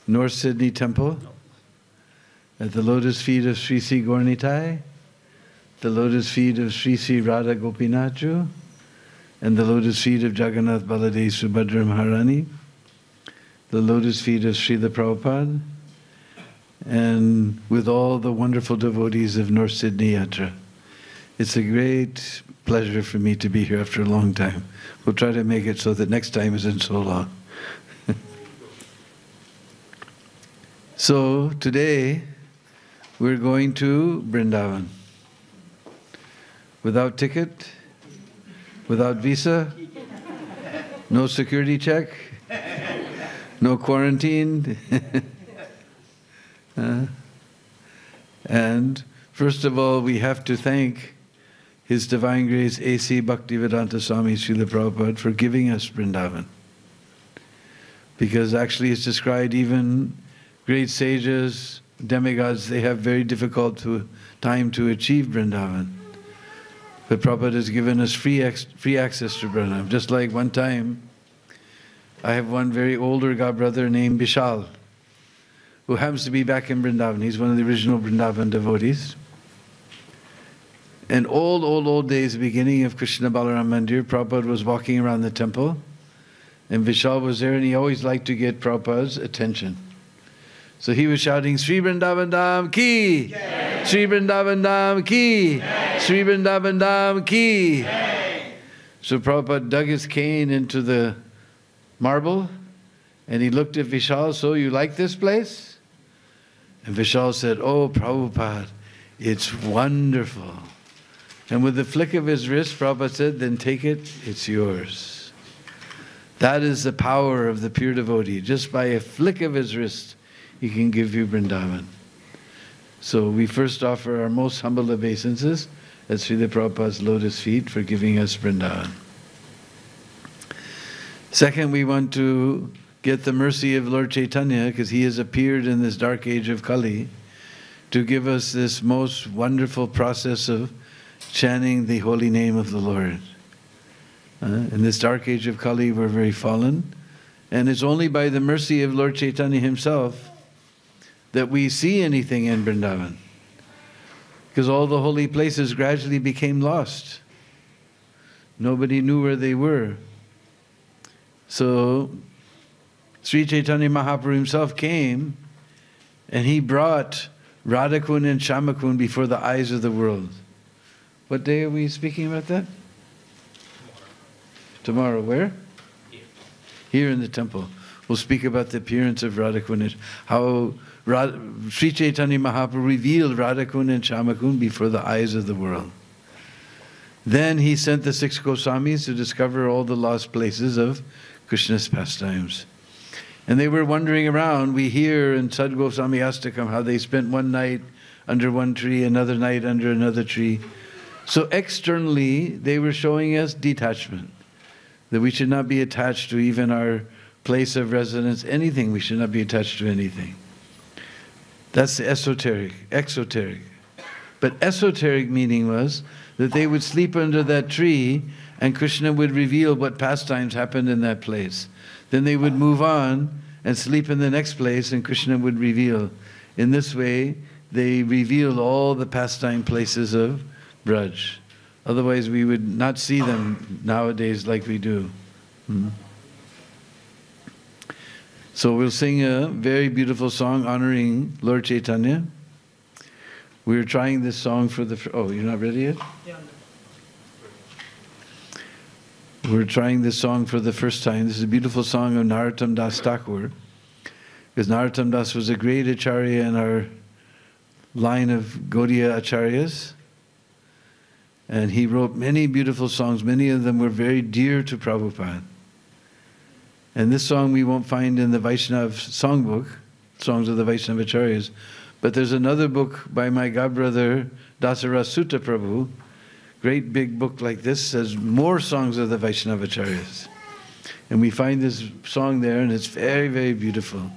North Sydney Temple, at the lotus feet of Sri Sri Gaurnitai, the lotus feet of Sri Sri Radha Gopinathju, and the lotus feet of Jagannath Baladev Subhadra Maharani, the lotus feet of Srila Prabhupada, and with all the wonderful devotees of North Sydney Yatra. It's a great pleasure for me to be here after a long time. We'll try to make it so that next time isn't so long. So today we're going to Vrindavan. Without ticket, without visa, no security check, no quarantine. And first of all, we have to thank His Divine Grace A.C. Bhaktivedanta Swami Srila Prabhupada for giving us Vrindavan. Because actually it's described even great sages, demigods, they have very difficult time to achieve Vrindavan. But Prabhupada has given us free access to Vrindavan. Just like one time, I have one very older godbrother named Vishal, who happens to be back in Vrindavan. He's one of the original Vrindavan devotees. In old days, the beginning of Krishna Balaram Mandir, Prabhupada was walking around the temple, and Vishal was there, and he always liked to get Prabhupada's attention. So he was shouting, Sri Vrindavan Dham Ki! Jai! Sri Vrindavan Dham Ki! Jai! Sri Vrindavan Dham Ki! Jai! So Prabhupada dug his cane into the marble, and he looked at Vishal, so you like this place? And Vishal said, oh Prabhupada, it's wonderful. And with the flick of his wrist, Prabhupada said, then take it, it's yours. That is the power of the pure devotee. Just by a flick of his wrist, he can give you Vrindavan. So we first offer our most humble obeisances at Srila Prabhupada's lotus feet for giving us Vrindavan. Second, we want to get the mercy of Lord Chaitanya, because he has appeared in this dark age of Kali, to give us this most wonderful process of chanting the holy name of the Lord. In this dark age of Kali, we're very fallen, and it's only by the mercy of Lord Chaitanya himself that we see anything in Vrindavan, because all the holy places gradually became lost. Nobody knew where they were. So Sri Chaitanya Mahaprabhu himself came, and he brought Radhakund and Shyamakund before the eyes of the world. What day are we speaking about that? Tomorrow. Where? Here in the temple. We'll speak about the appearance of Radhakund and how Sri Chaitanya Mahaprabhu revealed Radhakund and Shyamakund before the eyes of the world. Then he sent the 6 Goswamis to discover all the lost places of Krishna's pastimes. And they were wandering around. We hear in Sad Goswami Astakam how they spent one night under one tree, another night under another tree. So externally, they were showing us detachment, that we should not be attached to even our place of residence, anything. We should not be attached to anything. That's the esoteric, exoteric. But esoteric meaning was that they would sleep under that tree and Krishna would reveal what pastimes happened in that place. Then they would move on and sleep in the next place and Krishna would reveal. In this way, they revealed all the pastime places of Braj. Otherwise, we would not see them nowadays like we do. So we'll sing a very beautiful song honoring Lord Chaitanya. We're trying this song for the... Oh, you're not ready yet? Yeah. We're trying this song for the first time. This is a beautiful song of Narottam Das Thakur, because Narottam Das was a great acharya in our line of Gaudiya acharyas. And he wrote many beautiful songs. Many of them were very dear to Prabhupada. And this song we won't find in the Vaishnava songbook, Songs of the Vaishnava Acharyas, but there's another book by my godbrother Dasaraj Sutta Prabhu, great big book like this, says more songs of the Vaishnava Acharyas. And we find this song there, and it's very, very beautiful.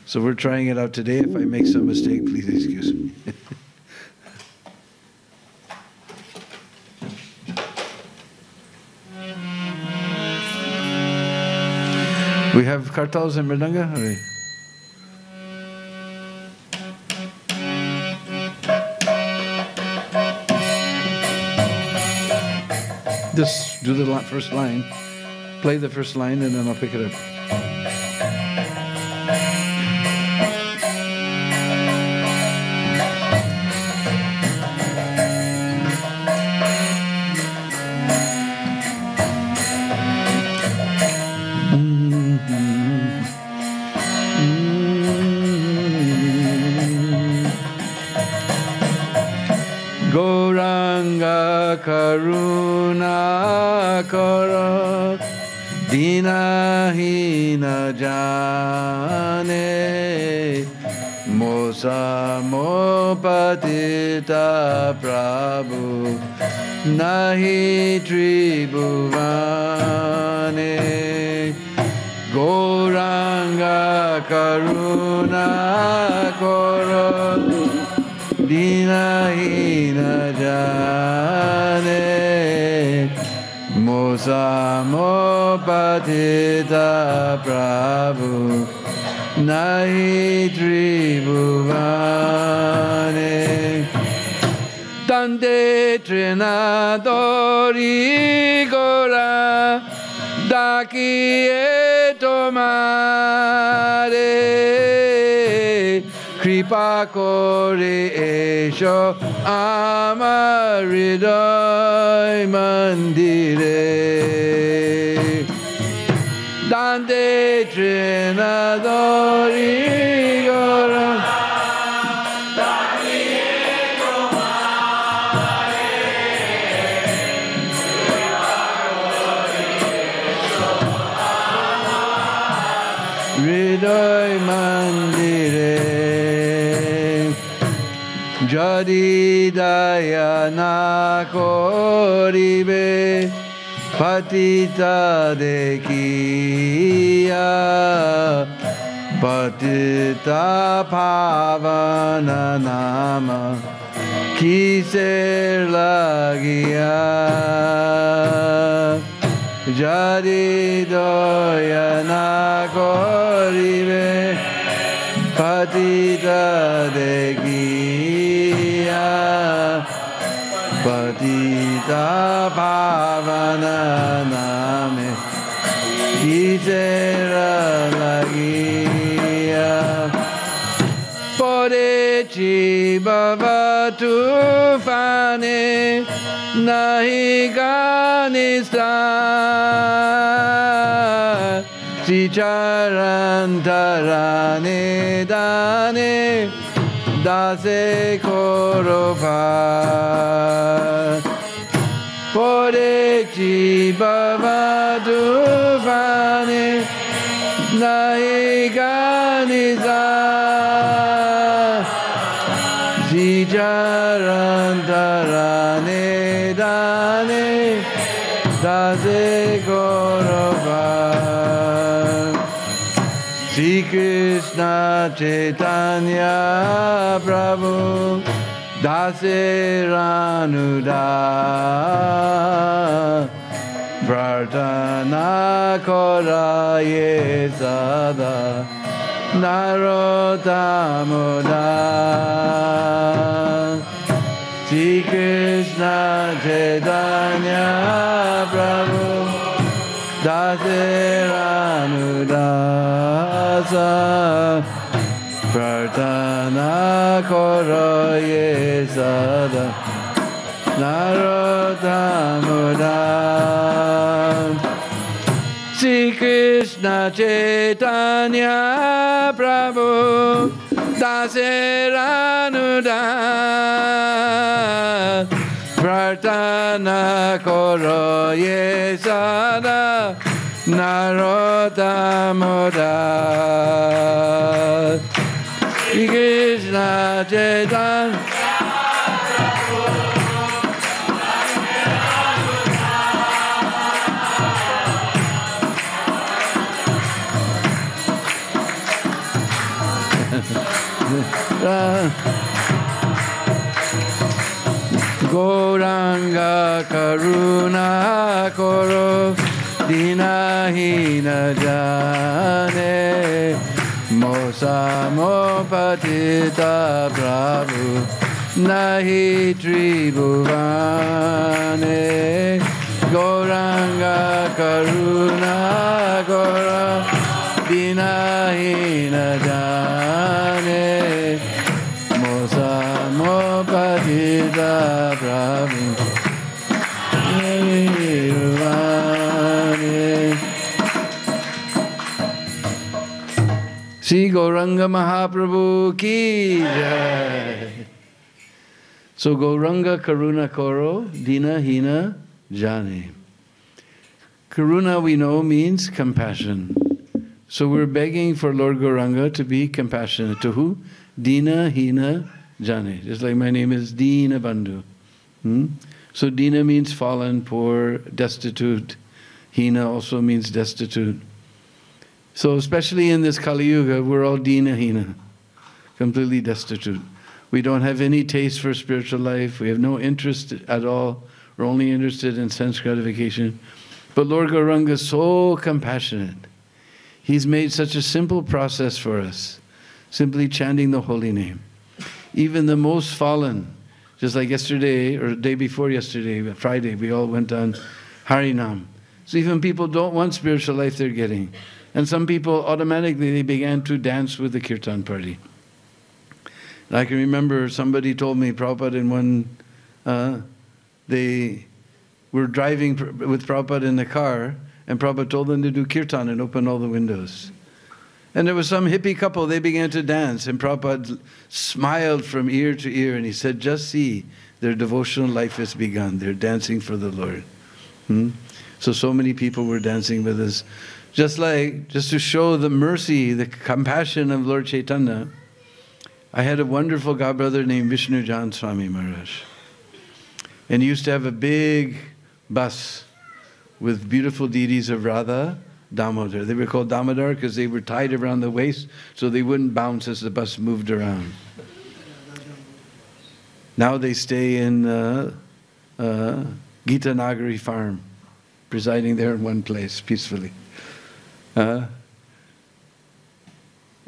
So we're trying it out today. If I make some mistake, please excuse me. We have kartals and mridanga? Just do the first line. Play the first line and then I'll pick it up. Gauranga Karuna Kara Dinahina Jane Mosa Mopatita Prabhu Nahi Tribhuvane Gauranga Karuna Kara Dinahina Jane Mosa Mopatita Prabhu Nahi Tribhuvane Tante Trinadori Gora Daki Tomare Kripa Kore Esho Amar Hriday Mandire Dante Trinadori Gora Hriday Mandire Jadi daya na koribe patita dekiya patita pavana nama kiser lagiya Jadi daya na koribe patita dekiya patita pavana name kisera lagiya Podechi bhava tufane nahi ganista Sicharantarane dane dase korova Podechi bhava tufane nahi ganisa Sicharantarane dane dase korova Shri Krishna Chaitanya Prabhu Daseranuda Pratana Koraye Sada Narotamuda Shri Krishna Chaitanya Prabhu Daseranudasa Pratana Koraye Sada Narotamuda Shri Krishna Chaitanya Prabhu Daseranuda Pratana Koraye Sada Narotamuda Shri Krishna Chaitanya Gauranga Karuna Koro Dinahina Jane Mosa Mopatita Prabhu Nahi Tribhuvane Gauranga Karuna Gaura Dina Hina Jane Mosa Mopatita Prabhu Sri Gauranga Mahaprabhu ki jai. So Gauranga Karuna Koro Dina Hina Jane. Karuna we know means compassion. So we're begging for Lord Gauranga to be compassionate. To who? Dina Hina Jane. Just like my name is Dinbandhu. So Dina means fallen, poor, destitute. Hina also means destitute. So especially in this Kali Yuga, we're all Dina Hina, completely destitute. We don't have any taste for spiritual life. We have no interest at all. We're only interested in sense gratification. But Lord Gauranga is so compassionate. He's made such a simple process for us, simply chanting the holy name. Even the most fallen, just like yesterday, or the day before yesterday, Friday, we all went on Harinam. So even people don't want spiritual life, they're getting. And some people, automatically, they began to dance with the kirtan party. And I can remember somebody told me, Prabhupada in one, they were driving with Prabhupada in the car, and Prabhupada told them to do kirtan and open all the windows. And there was some hippie couple, they began to dance, and Prabhupada smiled from ear to ear, and he said, just see, their devotional life has begun. They're dancing for the Lord. So many people were dancing with us. Just to show the mercy, the compassion of Lord Chaitanya, I had a wonderful godbrother named Vishnujan Swami Maharaj. And he used to have a big bus with beautiful deities of Radha, Damodar. They were called Damodar because they were tied around the waist so they wouldn't bounce as the bus moved around. Now they stay in Gita Nagari farm, presiding there in one place peacefully. And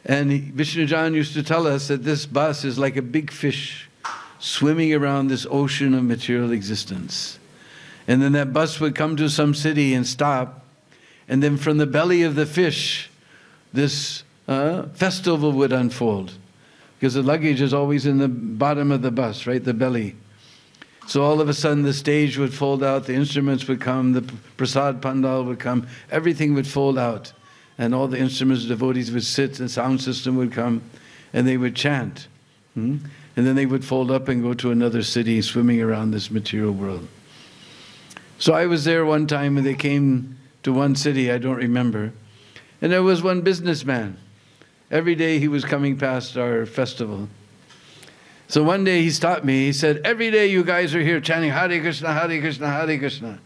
Vishnujan used to tell us that this bus is like a big fish swimming around this ocean of material existence. And then that bus would come to some city and stop, and then from the belly of the fish, this festival would unfold. Because the luggage is always in the bottom of the bus, right, the belly. So all of a sudden the stage would fold out, the instruments would come, the prasad pandal would come, everything would fold out. And all the instruments, devotees would sit, the sound system would come, and they would chant. And then they would fold up and go to another city, swimming around this material world. So I was there one time, and they came to one city, I don't remember. And there was one businessman. Every day he was coming past our festival. So one day he stopped me, he said, every day you guys are here chanting Hare Krishna, Hare Krishna, Hare Krishna.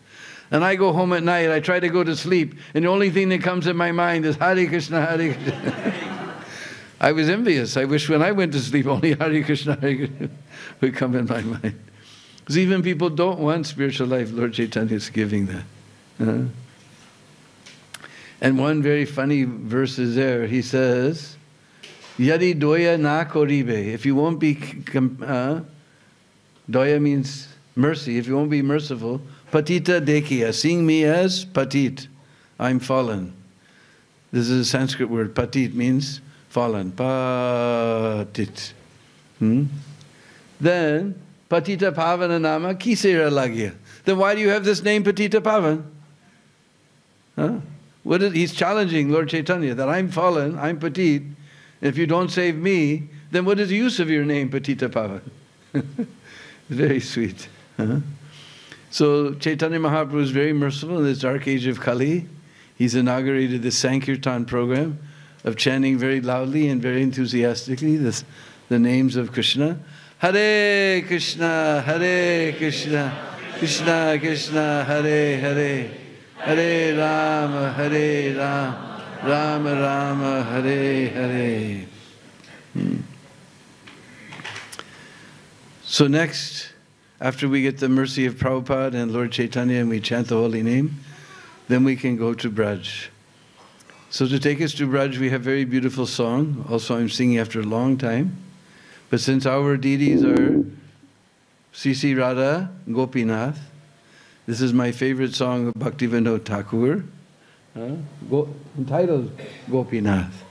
And I go home at night, I try to go to sleep, and the only thing that comes in my mind is Hare Krishna, Hare Krishna. I was envious. I wish when I went to sleep, only Hare Krishna, Hare Krishna would come in my mind. Because even people don't want spiritual life, Lord Chaitanya is giving that. And one very funny verse is there. He says, Yadi doya na koribe. If you won't be, doya means mercy. If you won't be merciful, patita dekhiya. Seeing me as patit. I'm fallen. This is a Sanskrit word. Patit means fallen. Patit. Then, patita pavana nama kisera lagya. Then why do you have this name patita pavan? He's challenging Lord Chaitanya that I'm fallen, I'm patit. If you don't save me, then what is the use of your name, Patita Pavan? Very sweet. So Chaitanya Mahaprabhu is very merciful in this dark age of Kali. He's inaugurated this Sankirtan program of chanting very loudly and very enthusiastically the names of Krishna. Hare Krishna, Hare Krishna, Krishna Krishna, Hare Hare, Hare Rama, Hare Rama, Rama Rama, Hare Hare. So next, after we get the mercy of Prabhupada and Lord Chaitanya and we chant the holy name, then we can go to Braj. So to take us to Braj, we have a very beautiful song. Also, I'm singing after a long time. But since our deities are Sri Radha, Gopinath, This is my favorite song of Bhaktivinoda Thakur, entitled Gopinath.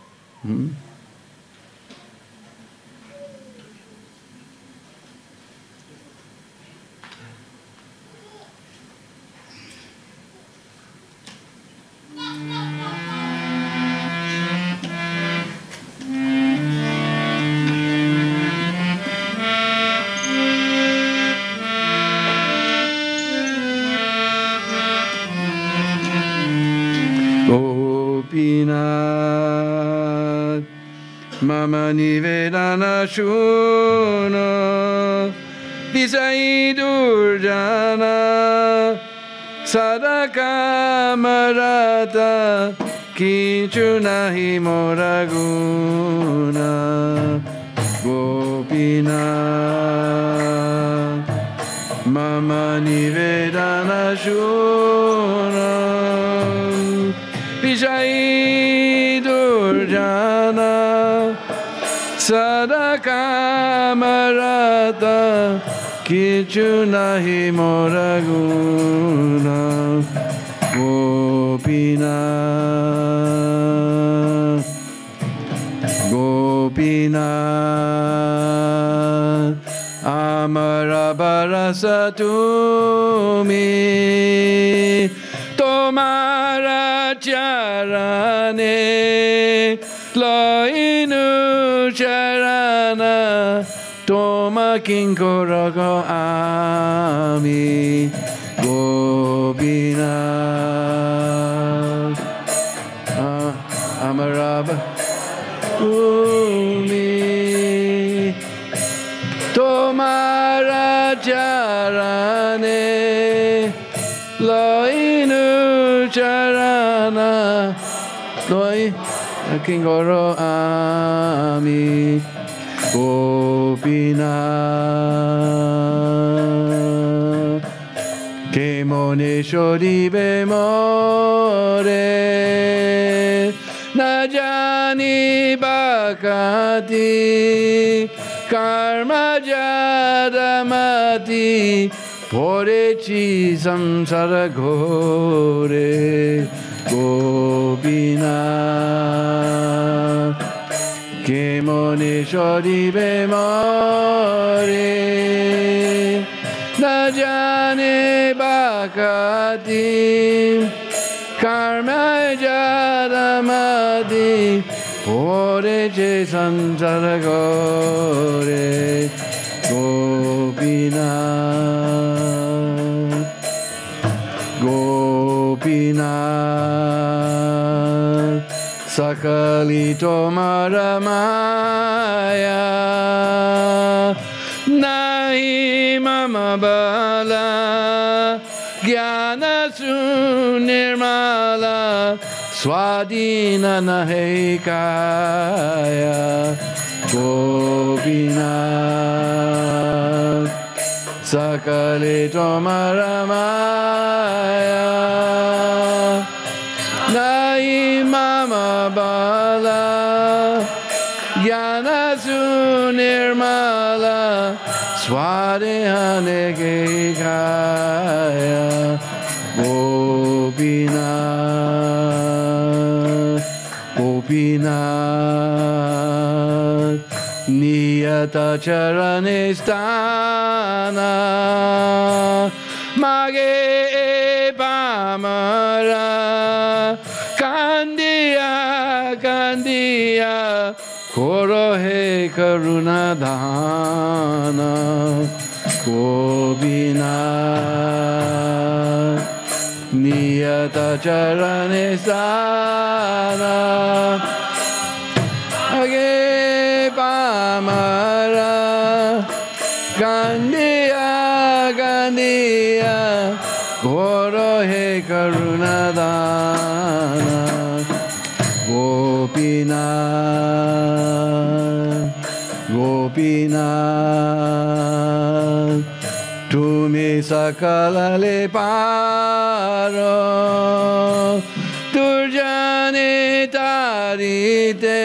Gopinath Mama Nivedana Shuna Visai Durjana Sadaka Marata Kichunahi Moraguna Gopinath Mama Nivedana Shuna Vijay Durjana Sadaka Marata Kichunahi Moraguna Gopinath Gopinath Amarabarasa Tumi Tomara Charane Loinu Charana Toma Kinkorago Ami Gopinath Amaraba Umi Tomara Charane Loinu Charana Loi Kingoro Ami Gopinath Kemone Shodi Bemore Najani Bakati Karma Jadamati Porechi Samsara Gore Gopinath Kemone Shodi Bemore Najane Bakati Karma Jadamati Poreche Samsara Gore Gopinath Gopinath Sakalito Maramaya Nahi Mama Bala Jnana Sunirmala Swadina Nahekaya Gopinath Sakalito Maramaya Nai Mama Bala Jnana Sunirmala Swadina Nahekaya Gopinath Gopinath Niyata Charane Stana Mage Pamara Kandiya Kandiya Korohe Karuna Dana Gopinath Niyata Charane Stana Age Pamara Gandiya Gandiya Gorohe Karuna Dana Gopinath Gopinath Tumi Sakala Le Paro Durjane Tarite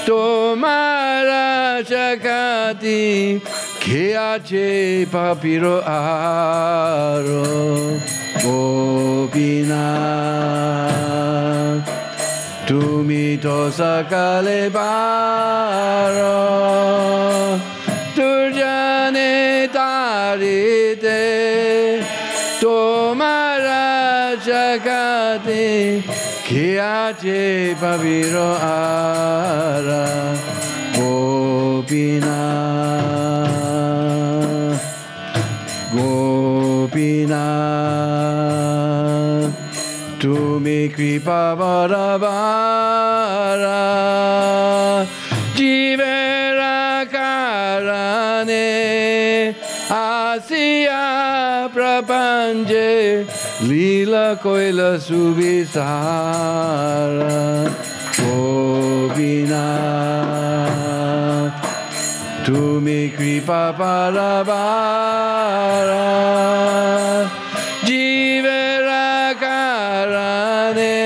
Tomara Shakati Kiache papiro aro Gopinath Tumi to sakale baro Durjane tarite Tomara jagate Kiache papiro ara Gopinath Gopinath Tumi kripa varavara Jivera karane Asiya prapanje Lila koila subisara Gopinath Tumi kripa paravara Jivera karane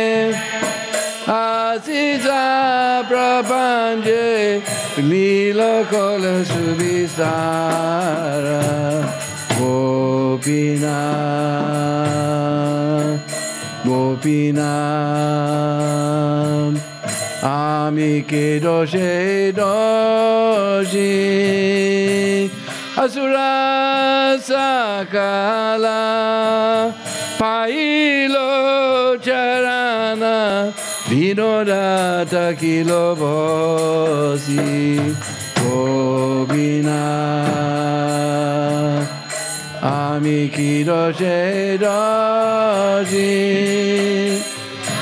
Asisa prapanje Lila kola subisara Gopinath Gopinath Amike doshe doshi Asura sakala Pailo charana Vinoda takilo bosi Gopinath Amike doshe doshi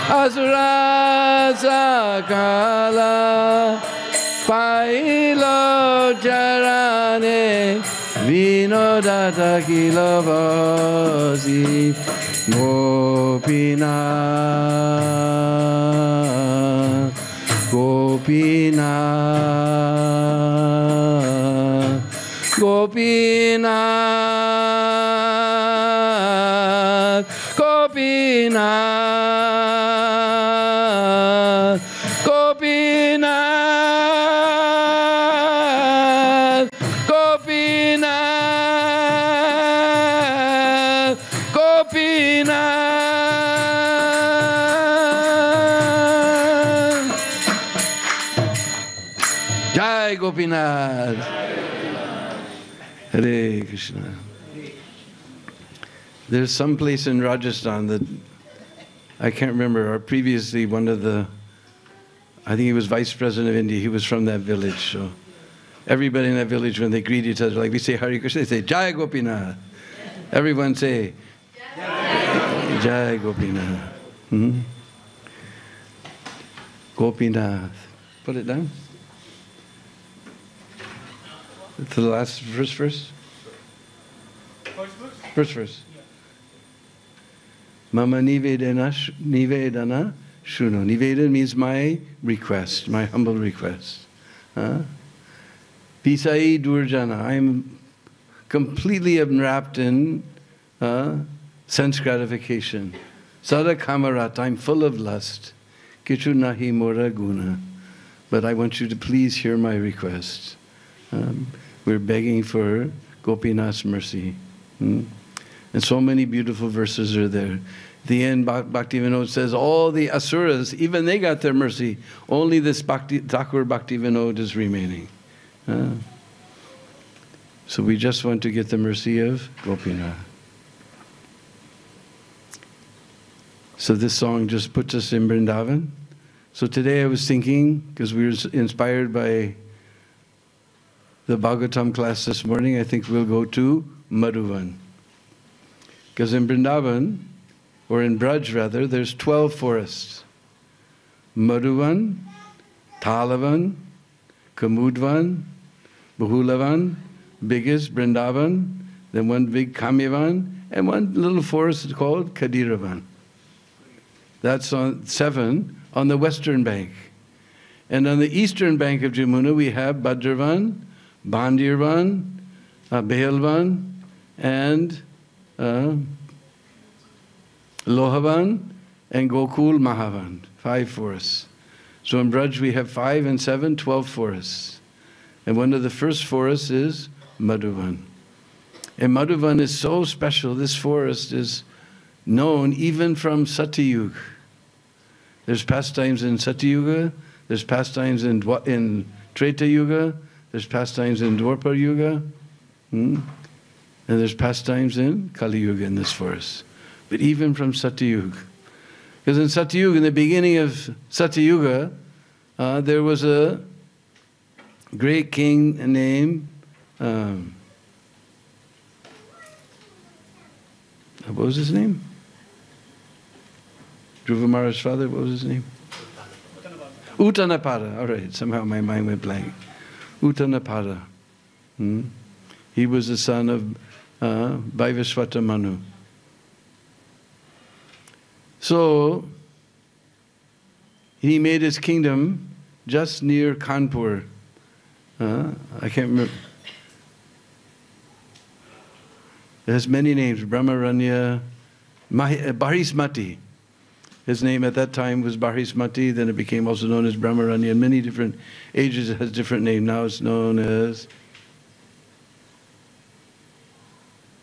Asura sakala Pailo charane Vinodata kilavosi Gopinath Gopinath Gopinath Gopinath Gopinath Gopinath Gopinath Jai Gopinath Hare Krishna. There's some place in Rajasthan that I can't remember, or previously one of the, I think he was Vice President of India, he was from that village. So everybody in that village, when they greet each other, like we say Hare Krishna, they say Jai Gopinath. Everyone say Jai Gopinath. Hmm? Gopinath. Put it down. To the last verse. First verse. Mama nivedana shuno. Nivedana means my request, my humble request. Pisai durjana. I'm completely enwrapped in sense gratification. Sada kamarat. I'm full of lust. Kichu nahi mora guna. But I want you to please hear my request. We're begging for Gopinath's mercy. And so many beautiful verses are there. At the end, Bhaktivinoda says, all the asuras, even they got their mercy. Only this Thakur Bhaktivinoda is remaining. So we just want to get the mercy of Gopinath. So this song just puts us in Vrindavan. So today I was thinking, because we were inspired by the Bhagavatam class this morning, I think we'll go to Madhuvan. Because in Vrindavan, or in Braj rather, there's 12 forests. Madhuvan, Talavan, Kamudvan, Bahulavan, biggest Vrindavan, then one big Kamyavan, and one little forest called Kadiravan. That's on 7 on the western bank. And on the eastern bank of Jamuna, we have Bhadravan, Bandirvan, Behelvan, and Lohavan, and Gokul Mahavan. 5 forests. So in Braj we have 5 and 7, 12 forests. And one of the first forests is Madhuvan. And Madhuvan is so special. This forest is known even from Satyuga. There's pastimes in Satyuga, there's pastimes in Treta Yuga, there's pastimes in Dwapar Yuga, and there's pastimes in Kali Yuga in this forest. But even from Satyuga. Because in Satyuga, in the beginning of Satyuga, there was a great king named, what was his name? Dhruva Maharaj's father, what was his name? Uttanapada. All right, somehow my mind went blank. Uttanapada. He was the son of Vaivasvata Manu. So, he made his kingdom just near Kanpur. I can't remember. It has many names. Brahmaranya, Barismati. His name at that time was Barismati, then it became also known as Brahmaranya. In many different ages it has different names. Now it's known as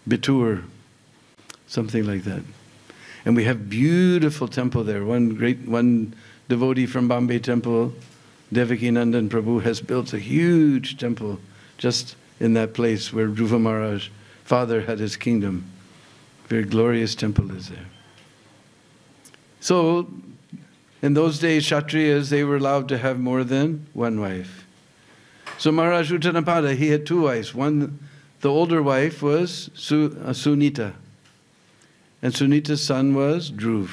Bitur, something like that. And we have beautiful temple there. One devotee from Bombay temple, Devaki Nandan Prabhu, has built a huge temple just in that place where Dhruva Maharaj, father, had his kingdom. Very glorious temple is there. So, in those days, Kshatriyas, they were allowed to have more than one wife. So Maharaj Uttanapada, he had two wives. One, the older wife was Sunita. And Sunita's son was Dhruv.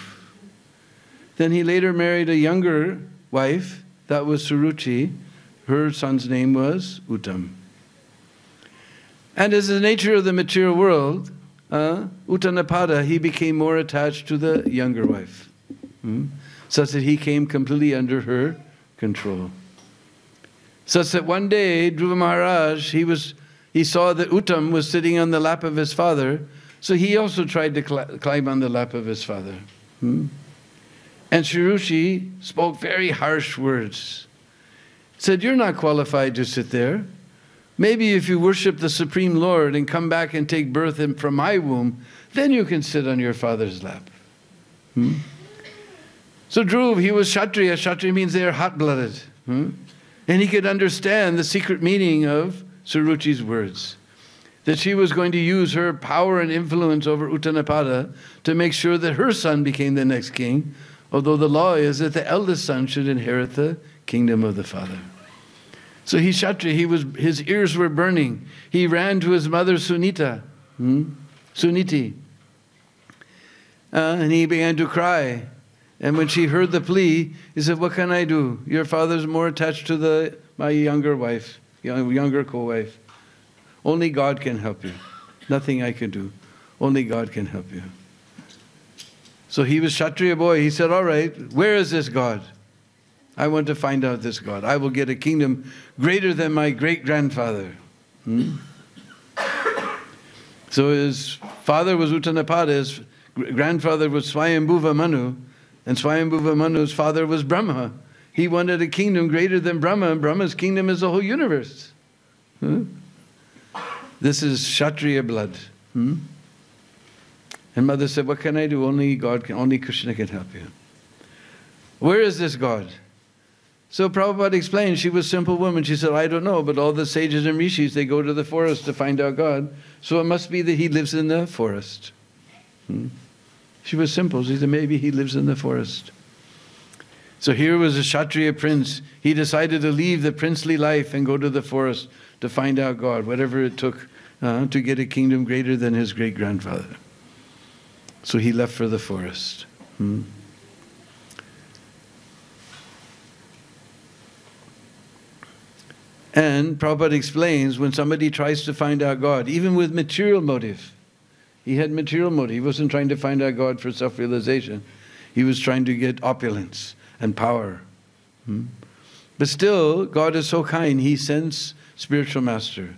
Then he later married a younger wife, that was Suruchi. Her son's name was Uttam. And as the nature of the material world, Uttanapada, he became more attached to the younger wife, such that he came completely under her control. Such that one day, Dhruva Maharaj, he saw that Uttam was sitting on the lap of his father, so he also tried to climb on the lap of his father. And Suruchi spoke very harsh words. Said, "You're not qualified to sit there. Maybe if you worship the Supreme Lord and come back and take birth from my womb, then you can sit on your father's lap." So Dhruv, he was Kshatriya. Kshatriya means they are hot-blooded. And he could understand the secret meaning of Suruchi's words. That she was going to use her power and influence over Uttanapada to make sure that her son became the next king, although the law is that the eldest son should inherit the kingdom of the father. So he's Kshatriya, his ears were burning. He ran to his mother Suniti. And he began to cry. And when she heard the plea, he said, "What can I do? Your father's more attached to my younger wife, younger co-wife. Only God can help you. Nothing I can do. Only God can help you." So he was Kshatriya boy. He said, "All right, where is this God? I want to find out this God. I will get a kingdom greater than my great-grandfather." So his father was Uttanapada, his grandfather was Swayambhuva Manu, and Swayambhuva Manu's father was Brahma. He wanted a kingdom greater than Brahma, and Brahma's kingdom is the whole universe. This is Kshatriya blood. And mother said, "What can I do? Only Krishna can help you." Where is this God? So Prabhupada explained, she was a simple woman. She said, "I don't know, but all the sages and rishis, they go to the forest to find out God. So it must be that he lives in the forest." She was simple. She said, maybe he lives in the forest. So here was a Kshatriya prince. He decided to leave the princely life and go to the forest to find out God, whatever it took to get a kingdom greater than his great-grandfather. So he left for the forest. And Prabhupada explains, when somebody tries to find out God, even with material motive, he had material motive. He wasn't trying to find out God for self-realization. He was trying to get opulence and power. But still, God is so kind, he sends spiritual master.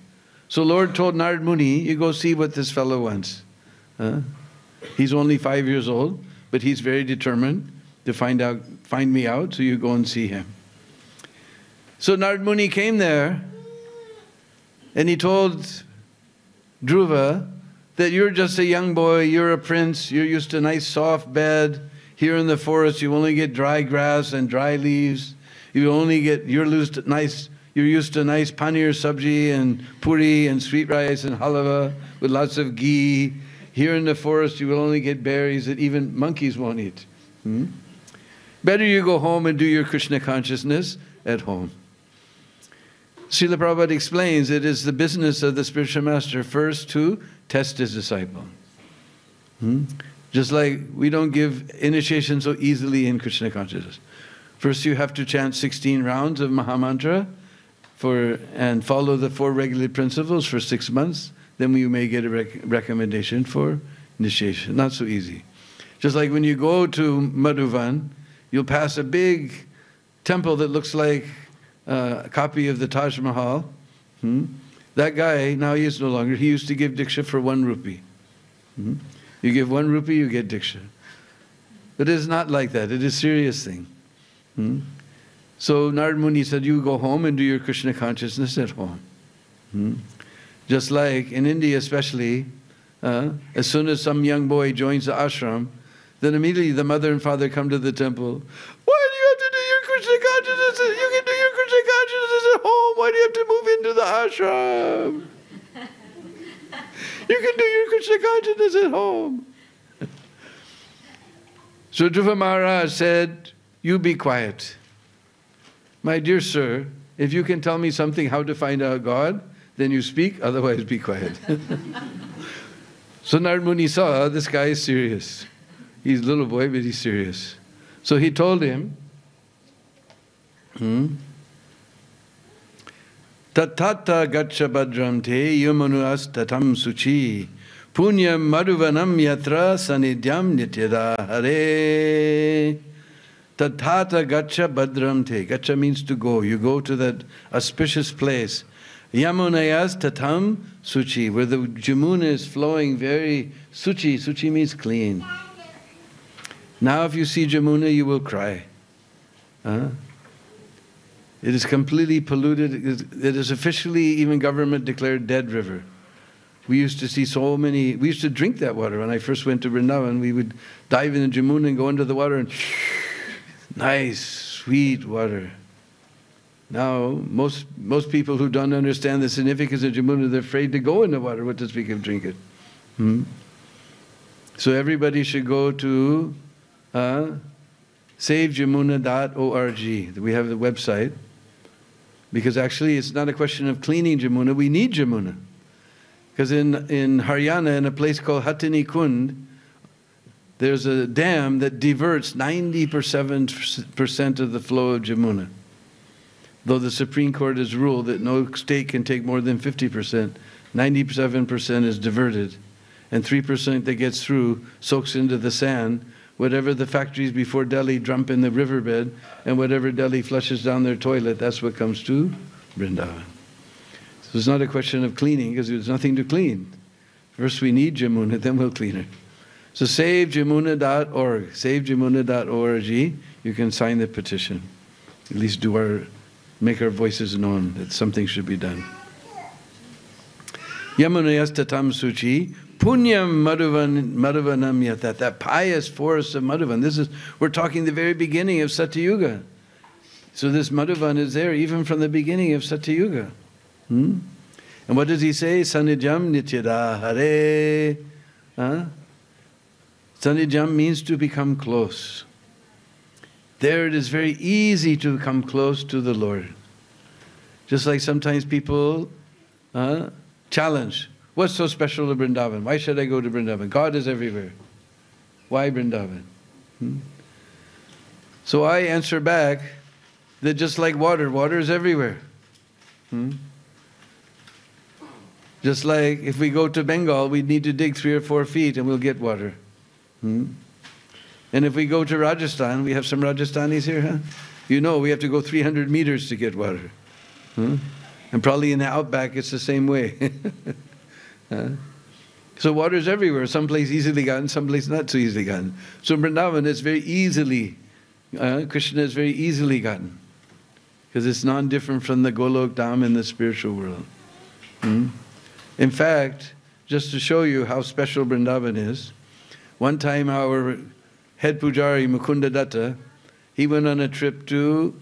So Lord told Narad Muni, "You go see what this fellow wants." He's only 5 years old, but he's very determined to find me out, so you go and see him. So Narad Muni came there, and he told Dhruva, that you're just a young boy, you're a prince, you're used to a nice soft bed. Here in the forest, you only get dry grass and dry leaves. You're used to nice paneer sabji and puri and sweet rice and halwa with lots of ghee. Here in the forest, you will only get berries that even monkeys won't eat. Better you go home and do your Krishna consciousness at home. Srila Prabhupada explains it is the business of the spiritual master first to test his disciple. Just like we don't give initiation so easily in Krishna consciousness. First you have to chant 16 rounds of Mahamantra and follow the 4 regulated principles for 6 months. Then you may get a recommendation for initiation. Not so easy. Just like when you go to Madhuvan, you'll pass a big temple that looks like a copy of the Taj Mahal. That guy, now he is no longer, he used to give Diksha for 1 rupee. You give 1 rupee, you get Diksha. But it is not like that. It is a serious thing. So Narad Muni said, you go home and do your Krishna consciousness at home. Just like in India especially, as soon as some young boy joins the ashram, then immediately the mother and father come to the temple. Why do you have to do your Krishna consciousness? You can do your Krishna consciousness at home. Why do you have to move into the ashram? You can do your Krishna consciousness at home. So Dhruva Maharaj said, you be quiet. My dear sir, if you can tell me something how to find out God, then you speak, otherwise be quiet. So Narad Muni saw, this guy is serious. He's a little boy, but he's serious. So he told him, Tattata gacha badram te yumanuas tatam suchi punyam madhuvanam yatra sanidhyam nityada hare. Tattata gacha badram te. Gacha means to go. You go to that auspicious place. Yamunayas tatam suchi, where the Jamuna is flowing very suchi. Suchi means clean. Now if you see Jamuna, you will cry. It is completely polluted. It is officially even government declared dead river. We used to see so many, we used to drink that water. When I first went to Vrindavan, we would dive in the Jamuna and go into the water and nice, sweet water. Now, most people who don't understand the significance of Jamuna, they're afraid to go in the water, what to speak of drink it. So everybody should go to savejamuna.org. We have the website. Because actually it's not a question of cleaning Jamuna, we need Jamuna. Because in Haryana, in a place called Hatini Kund, there's a dam that diverts 97% of the flow of Jamuna. Though the Supreme Court has ruled that no state can take more than 50%, 97% is diverted. And 3% that gets through soaks into the sand. Whatever the factories before Delhi dump in the riverbed, and whatever Delhi flushes down their toilet, that's what comes to Vrindavan. So it's not a question of cleaning, because there's nothing to clean. First we need Jamuna, then we'll clean her. So savejamuna.org, savejamuna.org, you can sign the petition. At least make our voices known that something should be done. Yamunayas tatam suchi, punyam madhuvanam yatat, that pious forest of Madhuvan. We're talking the very beginning of Satyuga. So this Madhuvan is there even from the beginning of Satyuga. And what does he say? Sanidhyam nityada hare. Sanidhyam means to become close. There it is very easy to come close to the Lord. Just like sometimes people challenge, what's so special to Vrindavan? Why should I go to Vrindavan? God is everywhere. Why Vrindavan? So I answer back that just like water is everywhere. Just like if we go to Bengal, we need to dig 3 or 4 feet and we'll get water. And if we go to Rajasthan, we have some Rajasthanis here, huh? You know we have to go 300 meters to get water. And probably in the outback it's the same way. So water is everywhere. Some place easily gotten, some place not so easily gotten. So in Vrindavan it's very easily, Krishna is very easily gotten. Because it's non-different from the Golok Dham in the spiritual world. In fact, just to show you how special Vrindavan is, one time our head pujari, Mukunda Datta, he went on a trip to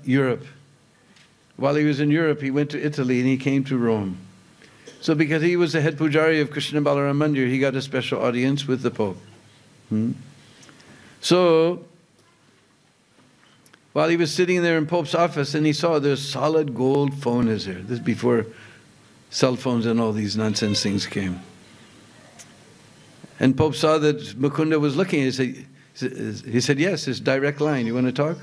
Europe. While he was in Europe, he went to Italy and he came to Rome. So because he was the head pujari of Krishna Balaram Mandir, he got a special audience with the Pope. So, while he was sitting there in Pope's office, and he saw this solid gold phone is there. This is before cell phones and all these nonsense things came. And Pope saw that Mukunda was looking. He said, yes, it's direct line. You want to talk?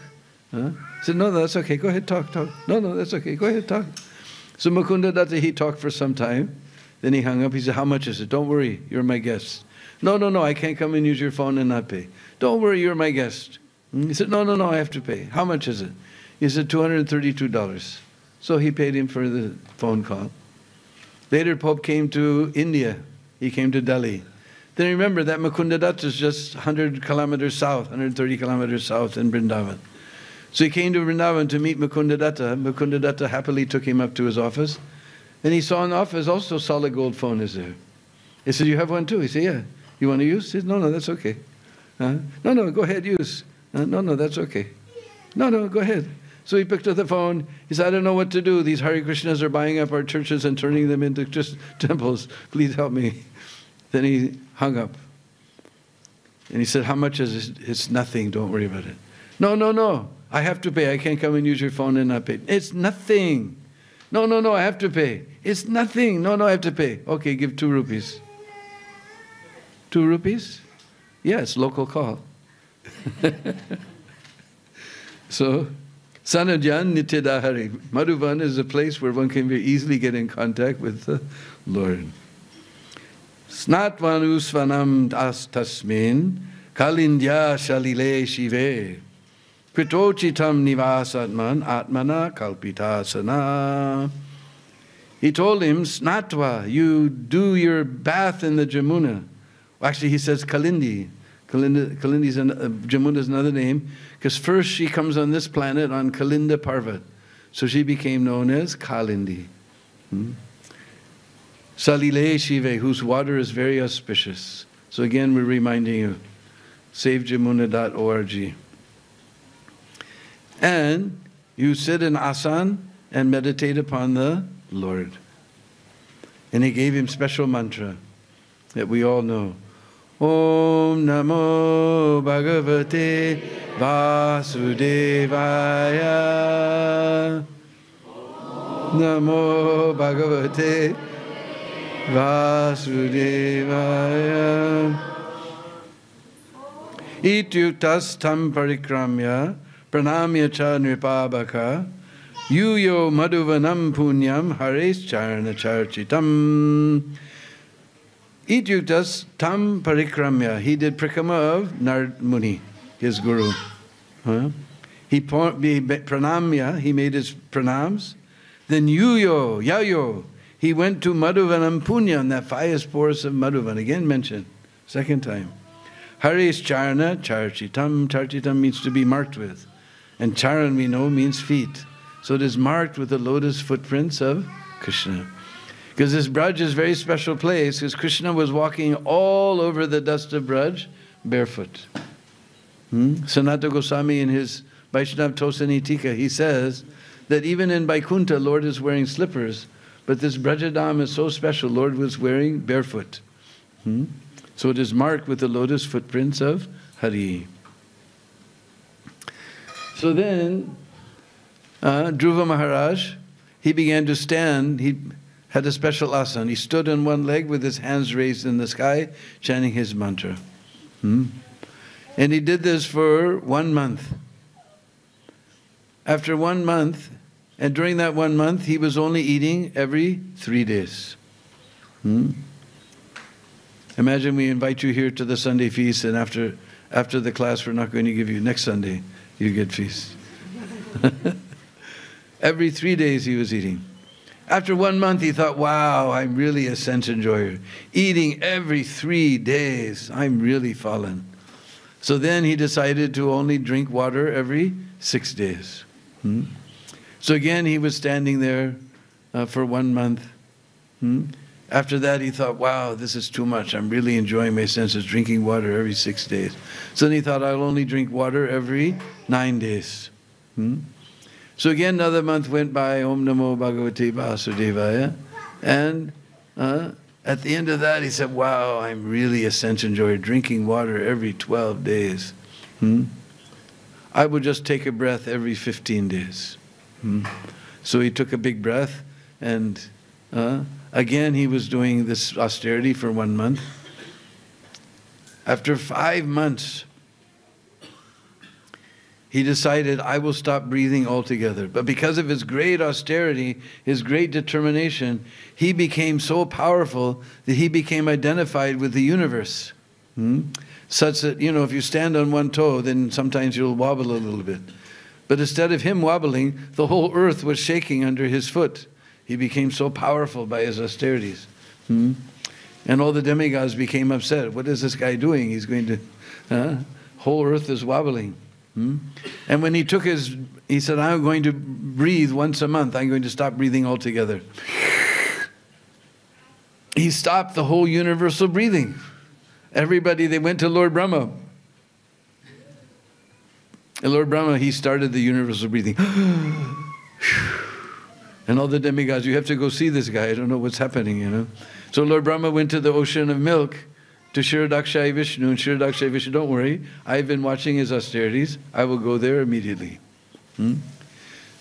He said, no, that's okay. Go ahead, talk. No, that's okay. Go ahead, talk. So Mukunda Datta, he talked for some time. Then he hung up. He said, how much is it? Don't worry, you're my guest. No, I can't come and use your phone and not pay. Don't worry, you're my guest. He said, no, I have to pay. How much is it? He said, $232. So he paid him for the phone call. Later, Pope came to India. He came to Delhi. Then remember that Mukunda Datta is just 100 kilometers south, 130 kilometers south in Vrindavan. So he came to Vrindavan to meet Mukunda Datta. Mukunda Datta happily took him up to his office. And he saw in the office also solid gold phone is there. He said, you have one too? He said, yeah. You want to use? He said, no, that's okay. No, go ahead, use. No, that's okay. No, go ahead. So he picked up the phone. He said, I don't know what to do. These Hare Krishnas are buying up our churches and turning them into just temples. Please help me. Then he hung up. And he said, how much is it? It's nothing. Don't worry about it. No. I have to pay. I can't come and use your phone and not pay. It's nothing. No, I have to pay. It's nothing. No, I have to pay. Okay, give 2 rupees. 2 rupees? Yeah, it's local call. So, Sanadyan Nityadahari. Madhuvan is a place where one can very easily get in contact with the Lord. Snatvan usvanam tasmin kalindya shalile shive kritochitam nivasatman atmana kalpitasana. He told him, Snatva, you do your bath in the Jamuna. Actually, he says Kalindi. Jamuna is another name, because first she comes on this planet on Kalinda Parvat. So she became known as Kalindi. Salile Shive, whose water is very auspicious. So again, we're reminding you, savejamuna.org. And you sit in asan and meditate upon the Lord. And he gave him special mantra that we all know. Om Namo Bhagavate Vasudevaya. Namo Bhagavate Vasudevaya. Ityuktas tam parikramya pranamya cha nripabhaka yuyo madhuvanam punyam hares charana charchitam. Ityuktas tam parikramya. He did prikrama of Narad Muni, his guru. He pranamya, he made his pranams. Then yayo, he went to Madhuvanam Punyam, that 5 spores of Madhuvan, again mentioned, second time. Haris charana charchitam. Charchitam means to be marked with. And charan, we know, means feet. So it is marked with the lotus footprints of Krishna. Because this Braj is a very special place, because Krishna was walking all over the dust of Braj barefoot. Sanatana Goswami in his Vaishnav Tosani Tika, he says that even in Vaikuntha, Lord is wearing slippers, but this Brajadam is so special, Lord was wearing barefoot. So it is marked with the lotus footprints of Hari. So then, Dhruva Maharaj, he began to stand, he had a special asana. He stood on one leg with his hands raised in the sky, chanting his mantra. And he did this for 1 month. After 1 month, and during that 1 month, he was only eating every 3 days. Imagine we invite you here to the Sunday feast, and after the class, we're not going to give you next Sunday, you get feast. Every 3 days he was eating. After 1 month, he thought, wow, I'm really a sense enjoyer. Eating every 3 days, I'm really fallen. So then he decided to only drink water every 6 days. So again, he was standing there for 1 month. After that, he thought, wow, this is too much. I'm really enjoying my senses, drinking water every 6 days. So then he thought, I'll only drink water every 9 days. So again, another month went by, Om Namo Bhagavate Vasudevaya. And at the end of that, he said, wow, I'm really a sense enjoyer, drinking water every 12 days. I would just take a breath every 15 days. So he took a big breath, and again he was doing this austerity for 1 month. After 5 months, he decided, I will stop breathing altogether. But because of his great austerity, his great determination, he became so powerful that he became identified with the universe. Such that, if you stand on one toe, then sometimes you'll wobble a little bit. But instead of him wobbling, the whole earth was shaking under his foot. He became so powerful by his austerities. And all the demigods became upset. What is this guy doing? He's going to, whole earth is wobbling. And when he took he said, I'm going to breathe once a month. I'm going to stop breathing altogether. He stopped the whole universal breathing. Everybody, they went to Lord Brahma. And Lord Brahma, he started the universal breathing. And all the demigods, you have to go see this guy. I don't know what's happening, So Lord Brahma went to the ocean of milk to Shirodakshai Vishnu. And Shirodakshai Vishnu, don't worry, I've been watching his austerities. I will go there immediately.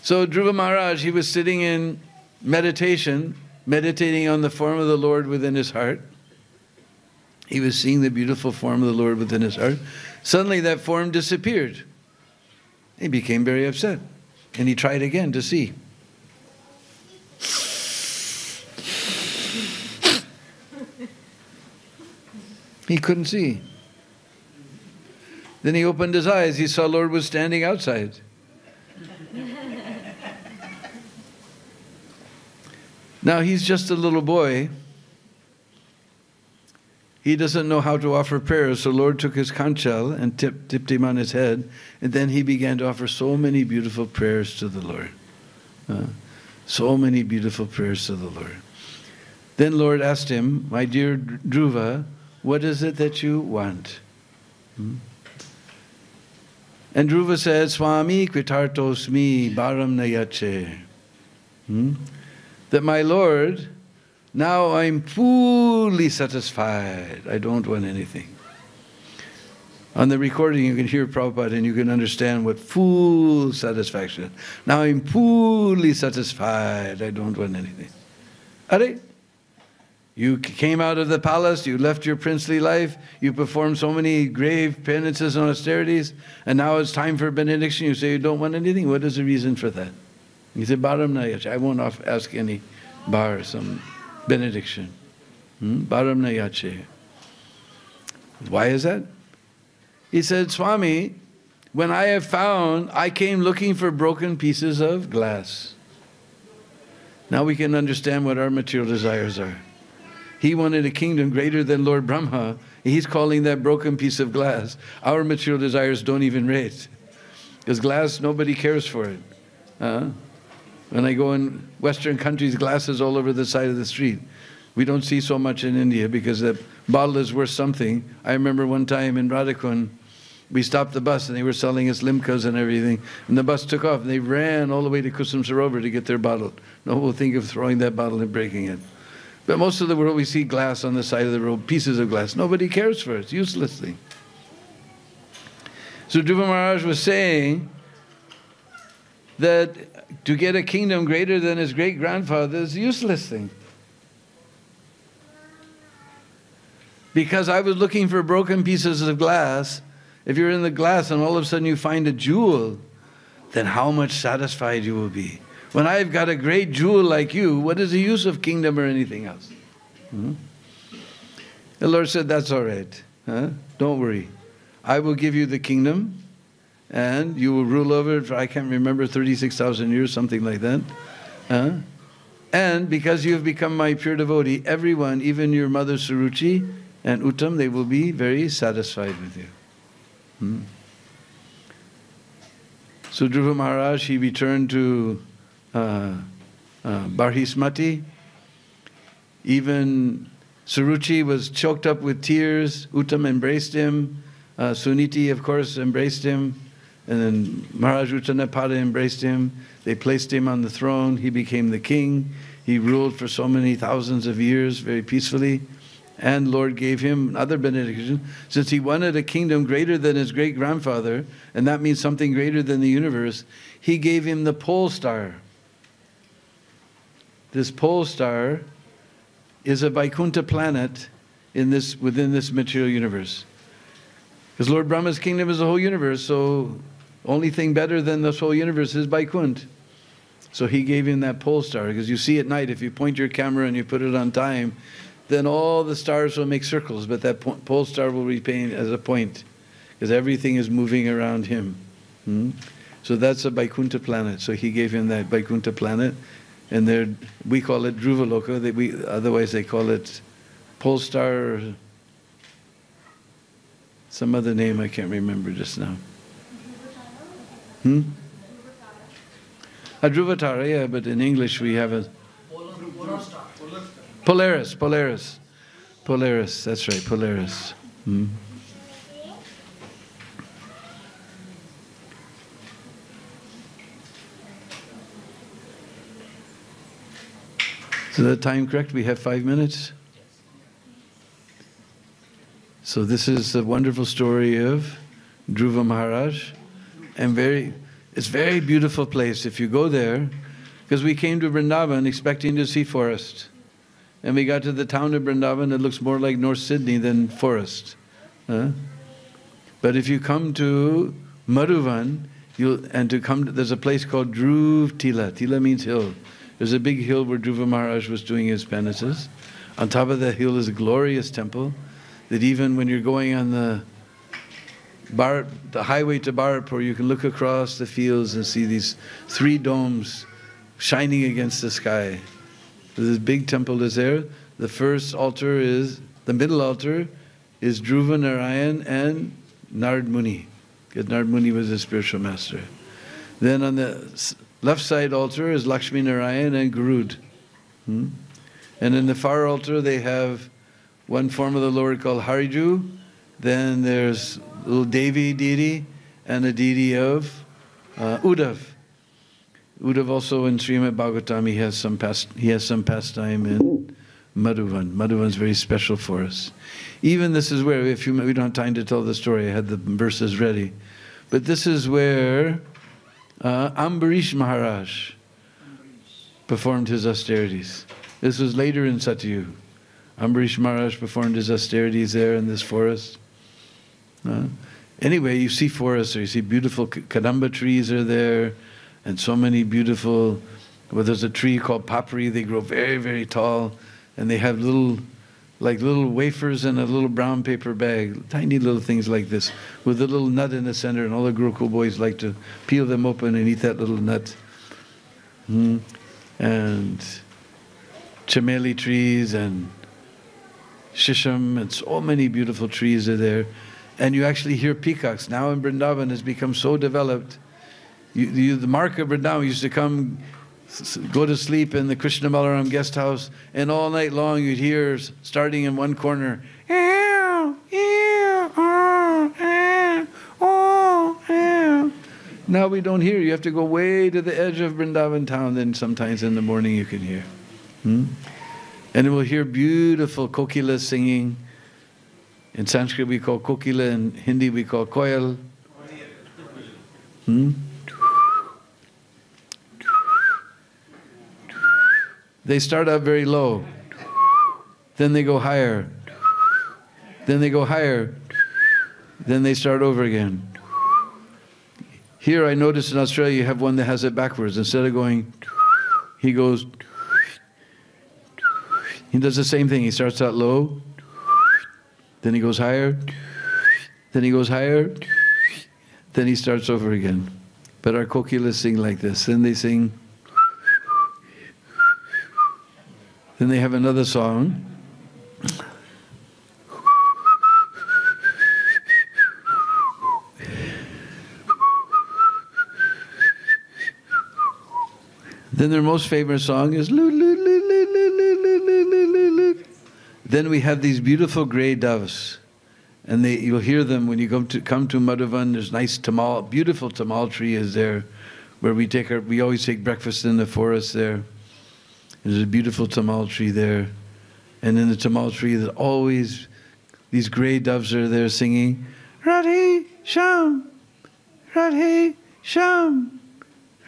So Dhruva Maharaj, he was sitting in meditation, meditating on the form of the Lord within his heart. He was seeing the beautiful form of the Lord within his heart. Suddenly that form disappeared. He became very upset. And he tried again to see. He couldn't see. Then he opened his eyes. He saw Lord was standing outside. Now he's just a little boy. He doesn't know how to offer prayers, so Lord took his kanchal and tipped him on his head, and then he began to offer so many beautiful prayers to the Lord. So many beautiful prayers to the Lord. Then Lord asked him, my dear Dhruva, what is it that you want? And Dhruva said, Swami kritartosmi bharam nayache. That my Lord, now I'm fully satisfied. I don't want anything. On the recording you can hear Prabhupada and you can understand what full satisfaction is. Now I'm fully satisfied. I don't want anything. Are? You came out of the palace, you left your princely life, you performed so many grave penances and austerities, and now it's time for benediction. You say you don't want anything. What is the reason for that? You say, Bharam Nayache. I won't ask any bar, some benediction. Bharam Nayache. Why is that? He said, Swami, when I came looking for broken pieces of glass. Now we can understand what our material desires are. He wanted a kingdom greater than Lord Brahma. He's calling that broken piece of glass. Our material desires don't even rate. Because glass, nobody cares for it. When I go in Western countries, glass is all over the side of the street. We don't see so much in India because the bottle is worth something. I remember one time in Radhakund, we stopped the bus and they were selling us limkas and everything. And the bus took off and they ran all the way to Kusum Sarovar to get their bottle. No one will think of throwing that bottle and breaking it. But most of the world, we see glass on the side of the road, pieces of glass. Nobody cares for it. It's useless thing. So Dhruva Maharaj was saying that to get a kingdom greater than his great-grandfather is a useless thing. Because I was looking for broken pieces of glass. If you're in the glass and all of a sudden you find a jewel, then how much satisfied you will be. When I've got a great jewel like you, what is the use of kingdom or anything else? The Lord said, that's all right. Don't worry. I will give you the kingdom and you will rule over it for, I can't remember, 36,000 years, something like that. And because you have become my pure devotee, everyone, even your mother Suruchi and Uttam, they will be very satisfied with you. So Dhruva Maharaj, he returned to Barhismati. Even Suruchi was choked up with tears. Uttam embraced him. Suniti, of course, embraced him. And then Maharaj Uttanapada embraced him. They placed him on the throne. He became the king. He ruled for so many thousands of years very peacefully. And Lord gave him another benediction. Since he wanted a kingdom greater than his great-grandfather, and that means something greater than the universe, he gave him the pole star. This pole star is a Vaikuntha planet within this material universe. Because Lord Brahma's kingdom is the whole universe, so only thing better than this whole universe is Vaikuntha. So he gave him that pole star, because you see at night, if you point your camera and you put it on time, then all the stars will make circles, but that pole star will remain as a point, because everything is moving around him. So that's a Vaikuntha planet. So he gave him that Vaikuntha planet, and we call it Dhruvaloka. Otherwise they call it pole star, or some other name I can't remember just now. Dhruvatara, yeah, but in English we have a Polaris, that's right, Polaris. Is the time correct? We have 5 minutes? So this is the wonderful story of Dhruva Maharaj, and it's a very beautiful place. If you go there, because we came to Vrindavan expecting to see forest, and we got to the town of Vrindavan, it looks more like North Sydney than forest. But if you come to Madhuvan, there's a place called Dhruv Tila. Tila means hill. There's a big hill where Dhruva Maharaj was doing his penances. On top of that hill is a glorious temple that even when you're going on the highway to Bharatpur, you can look across the fields and see these 3 domes shining against the sky. This big temple is there. The middle altar is Dhruva Narayan and Narad Muni, because Narad Muni was a spiritual master. Then on the left side altar is Lakshmi Narayan and Garud. And in the far altar they have one form of the Lord called Hariju. Then there's little Devi deity and a deity of Uddhav. Uddhav also in Srimad Bhagavatam, he has some pastime in Madhuvan. Madhuvan is very special for us. Even this is where, we don't have time to tell the story, I had the verses ready. But this is where Ambarish Maharaj performed his austerities. This was later in Satyug. Ambarish Maharaj performed his austerities there in this forest. Anyway, you see forests there, you see beautiful kadamba trees are there, and so many beautiful, there's a tree called papri, they grow very, very tall, and they have little wafers in a little brown paper bag, tiny little things like this, with a little nut in the center, and all the Gurukul boys like to peel them open and eat that little nut. And chameli trees and shisham, and so many beautiful trees are there. And you actually hear peacocks. Now in Vrindavan has become so developed. The mark of Vrindavan used to go to sleep in the Krishna Balaram guest house, and all night long you'd hear, starting in one corner, now we don't hear. You have to go way to the edge of Vrindavan town, then sometimes in the morning you can hear. And we'll hear beautiful kokila singing. In Sanskrit we call kokila, in Hindi we call koyal. They start out very low, then they go higher, then they go higher, then they start over again. Here I noticed in Australia you have one that has it backwards. Instead of going, he goes, he does the same thing. He starts out low, then he goes higher, then he goes higher, then he starts over again. But our kokilas sing like this. Then they sing, then they have another song. Then their most favorite song is look. Then we have these beautiful gray doves. And you'll hear them when you come to Madhavan. There's nice tamal, beautiful tamal tree is there, where we always take breakfast in the forest there. There's a beautiful tamal tree there. And in the tamal tree, there's always these gray doves are there singing, Radhe Sham, Radhe Sham,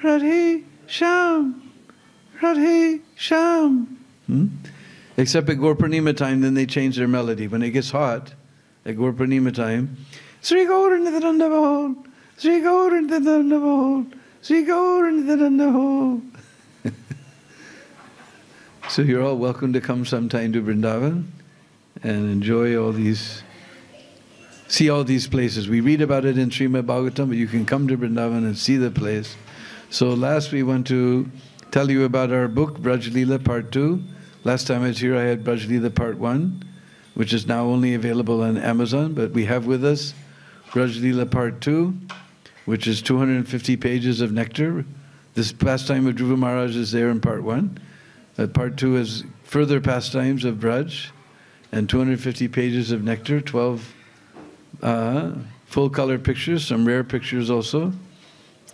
Radhe Sham, Radhe Sham. Except at Gaur Purnima time, then they change their melody. When it gets hot, at Gaur Purnima time, Sri Gaur Nityananda Bahol, Sri Gaur Nityananda Bahol, Sri Gaur Nityananda Bahol. So you're all welcome to come sometime to Vrindavan and enjoy see all these places. We read about it in Srimad Bhagavatam, but you can come to Vrindavan and see the place. So last we want to tell you about our book, Braj Leela Part 2. Last time I was here I had Braj Leela Part 1, which is now only available on Amazon, but we have with us Braj Leela Part 2, which is 250 pages of nectar. This pastime of Dhruva Maharaj is there in Part 1. Part 2 is further pastimes of Braj, and 250 pages of nectar, 12 full-color pictures, some rare pictures also.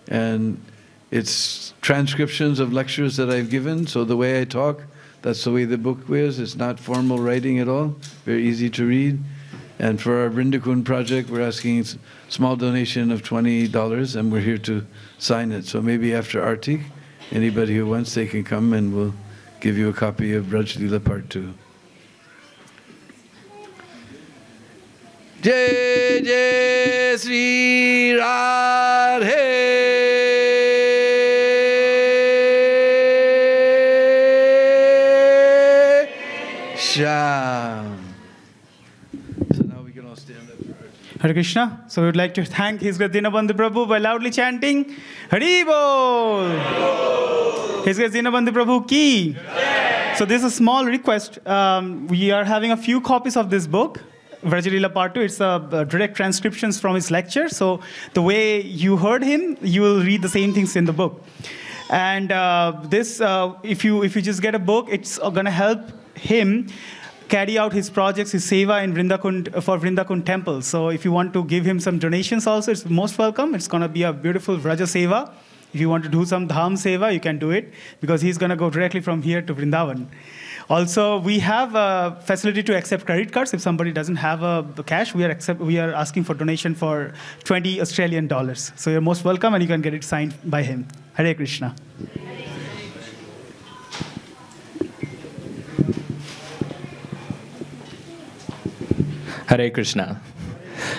And it's transcriptions of lectures that I've given, so the way I talk, that's the way the book is. It's not formal writing at all, very easy to read. And for our Vrindakund project, we're asking a small donation of $20, and we're here to sign it. So maybe after Artik, anybody who wants, they can come and we'll give you a copy of Braj Leela Part 2. Jai Jai Sri Radhe Shyam. So now we can all stand up for Arti. Hare Krishna. So we would like to thank His Grace Dinbandhu Prabhu by loudly chanting Hari Bol. His Grace Dinbandhu Prabhu ki. Yeah. So this is a small request. We are having a few copies of this book, Vraja Leela Part 2. It's direct transcriptions from his lecture. So the way you heard him, you will read the same things in the book. And if you just get a book, it's going to help him carry out his projects, his seva in Vrindakund, for Vrindakund temple. So if you want to give him some donations also, it's most welcome. It's going to be a beautiful Vraja seva. If you want to do some dham seva, you can do it, because he's going to go directly from here to Vrindavan. Also, we have a facility to accept credit cards. If somebody doesn't have the cash, we are asking for donation for $20 Australian. So you're most welcome, and you can get it signed by him. Hare Krishna. Hare Krishna.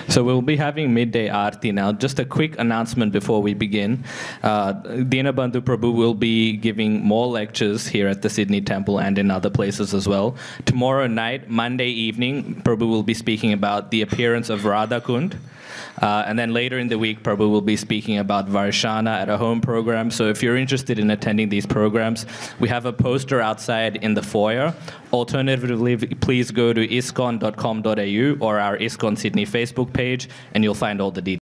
So we'll be having midday aarti now. Just a quick announcement before we begin. Dinbandhu Prabhu will be giving more lectures here at the Sydney Temple and in other places as well. Tomorrow night, Monday evening, Prabhu will be speaking about the appearance of Radha Kund. And then later in the week, Prabhu will be speaking about Varshana at a home program. So if you're interested in attending these programs, we have a poster outside in the foyer. Alternatively, please go to iskon.com.au or our ISKCON Sydney Facebook page, and you'll find all the details.